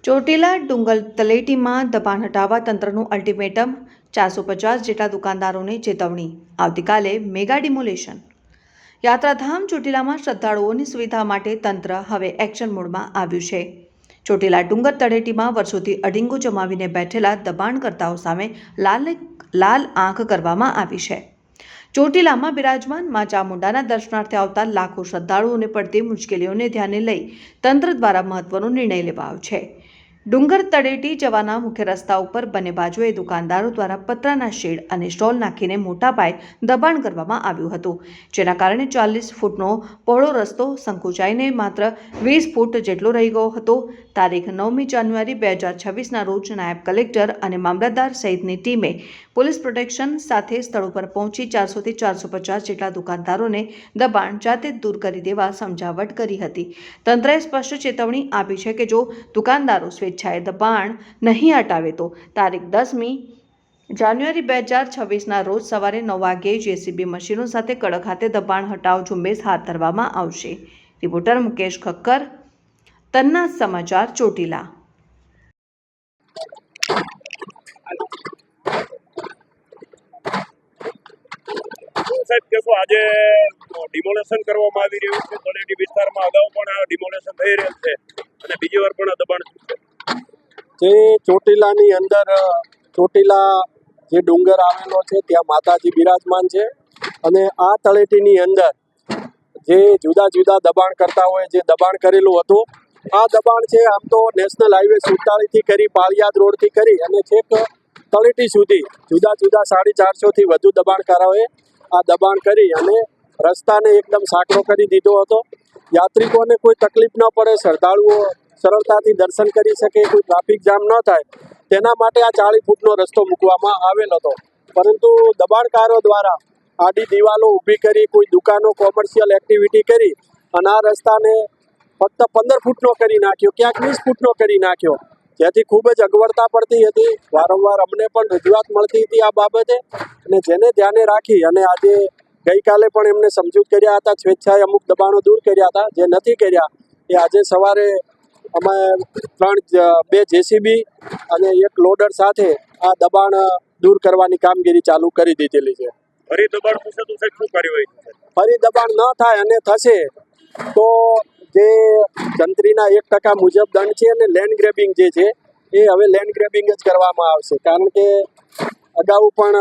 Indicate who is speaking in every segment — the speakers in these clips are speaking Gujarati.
Speaker 1: ચોટીલા ડુંગર તલેટીમાં દબાણ હટાવવા તંત્રનું અલ્ટિમેટમ, 450 જેટલા દુકાનદારોને ચેતવણી, આવતીકાલે મેગા ડિમોલેશન. યાત્રાધામ ચોટીલામાં શ્રદ્ધાળુઓની સુવિધા માટે તંત્ર હવે એક્શન મોડમાં આવ્યું છે. ચોટીલા ડુંગર તળેટીમાં વર્ષોથી અડીંગો જમાવીને બેઠેલા દબાણકર્તાઓ સામે લાલ આંખ કરવામાં આવી છે. ચોટીલામાં બિરાજમાન મા ચામુંડાના દર્શનાર્થે આવતા લાખો શ્રદ્ધાળુઓને પડતી મુશ્કેલીઓને ધ્યાને લઈ તંત્ર દ્વારા મહત્વનો નિર્ણય લેવાયો છે. ડુંગર તળેટી જવાના મુખ્ય રસ્તા ઉપર બંને બાજુએ દુકાનદારો દ્વારા પતરાના શેડ અને સ્ટોલ નાખીને મોટા પાયે દબાણ કરવામાં આવ્યું હતું, જેના કારણે 40 ફૂટનો પહોળો રસ્તો સંકોચાઈને માત્ર 20 ફૂટ જેટલો રહી ગયો હતો. તારીખ 9મી જાન્યુઆરી 2026ના રોજ નાયબ કલેક્ટર અને મામલતદાર સહિતની ટીમે પોલીસ પ્રોટેક્શન સાથે સ્થળ ઉપર પહોંચી 400થી 450 જેટલા દુકાનદારોને દબાણ જાતે દૂર કરી દેવા સમજાવટ કરી હતી. તંત્રએ સ્પષ્ટ ચેતવણી આપી છે કે જો દુકાનદારો સ્વેચ્છાએ દબાણ નહીં હટાવે તો તારીખ 10મી જાન્યુઆરી 2026ના રોજ સવારે 9 વાગ્યે જેસીબી મશીનો સાથે કડક હાથે દબાણ હટાવ ઝુંબેશ હાથ ધરવામાં આવશે. રિપોર્ટર મુકેશ ખક્કર, તન્ના સમાચાર, ચોટીલા.
Speaker 2: સાહેબ કહેશો, આજે ડિમોલેશન કરવામાં આવી રહ્યું છે તળેટી વિસ્તારમાં. અગાઉ પણ આ ડિમોલેશન થઈ રહ્યું છે અને બીજી વાર પણ આ દબાણ
Speaker 3: જે ચોટીલાની અંદર ચોટીલા જે ડુંગર આવેલો છે ત્યાં માતાજી બિરાજમાન છે અને આ તળેટીની અંદર જે જુદા જુદા દબાણ કરતા હોય જે દબાણ કરેલું હતું, આ દબાણ છે આમ તો નેશનલ હાઈવે 47થી કરી પાળિયાદ રોડથી કરી અને છેક તળેટી સુધી જુદા જુદા 450થી વધુ દબાણકારોએ આ દબાણ કરી અને રસ્તાને એકદમ સાંકડો કરી દીધો હતો. યાત્રિકોને કોઈ તકલીફ ન પડે, શ્રદ્ધાળુઓ સરળતાથી દર્શન કરી શકે, કોઈ ટ્રાફિક જામ ન થાય તેના માટે આ 40 ફૂટનો રસ્તો મૂકવામાં આવેલ હતો. પરંતુ દબાણકારો દ્વારા આડી દિવાલો ઊભી કરી, કોઈ દુકાનો કોમર્શિયલ એક્ટિવિટી કરી અને આ રસ્તાને ફક્ત 15 ફૂટનો કરી નાખ્યો, ક્યાંક 20 ફૂટનો કરી નાખ્યો, જેથી ખૂબ જ અગવડતા પડતી હતી. વારંવાર અમને પણ રજૂઆત મળતી હતી આ બાબતે અને જેને ધ્યાને રાખી અને આજે ગઈકાલે પણ એમને સમજૂત કર્યા હતા, સ્વેચ્છાએ અમુક દબાણો દૂર કર્યા હતા. જે નથી કર્યા એ આજે સવારે અમે 2 જેસીબી અને 1 લોડર સાથે આ દબાણ દૂર કરવાની કામગીરી ચાલુ કરી દીધેલી છે.
Speaker 2: ફરી દબાણ થશે તો સાહેબ શું કાર્યવાહી થશે?
Speaker 3: ફરી દબાણ ન થાય અને થશે તો જે જંત્રીના 1% મુજબ દંડ છે અને લેન્ડ ગ્રેબિંગ જે છે એ હવે લેન્ડ ગ્રેબિંગ જ કરવામાં આવશે. કારણ કે અગાઉ પણ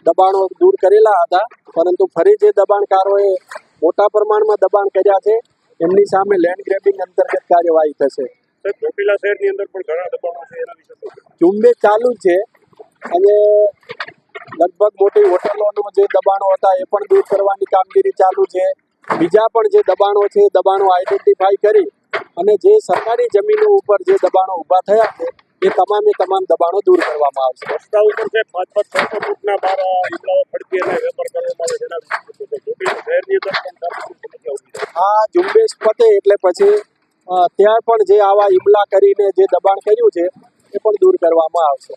Speaker 3: દબાણો દૂર કરેલા હતા, પરંતુ ફરી જે દબાણકારોએ મોટા પ્રમાણમાં દબાણ કર્યા છે એમની સામે લેન્ડ ગ્રેબિંગ અંતર્ગત કાર્યવાહી થશે.
Speaker 2: ચોટીલા શહેરની અંદર પણ ઘણા દબાણો છે, એના વિશે
Speaker 3: ઝુંબેશ ચાલુ છે અને લગભગ મોટી હોટલોનો જે દબાણો હતા એ પણ દૂર કરવાની કામગીરી ચાલુ છે. બીજા પણ જે દબાણો છે એ દબાણો આઈડેન્ટિફાઈ કરી અને જે સરકારી જમીનો ઉપર જે દબાણો ઊભા થયા છે એ તમામે તમામ દબાણો દૂર કરવામાં આવશે.
Speaker 2: રસ્તા ઉપર છે 5-6 ફૂટના બાર ઈમલાઓ ફડકી અને વેપાર કરવામાં આવે છે, એના વિશે ચોટીલા શહેરની અંદર પણ
Speaker 3: આ ઝુંબેશ પતે એટલે પછી ત્યાં પણ જે આવા ઈમલા કરીને જે દબાણ કર્યું છે એ પણ દૂર કરવામાં આવશે.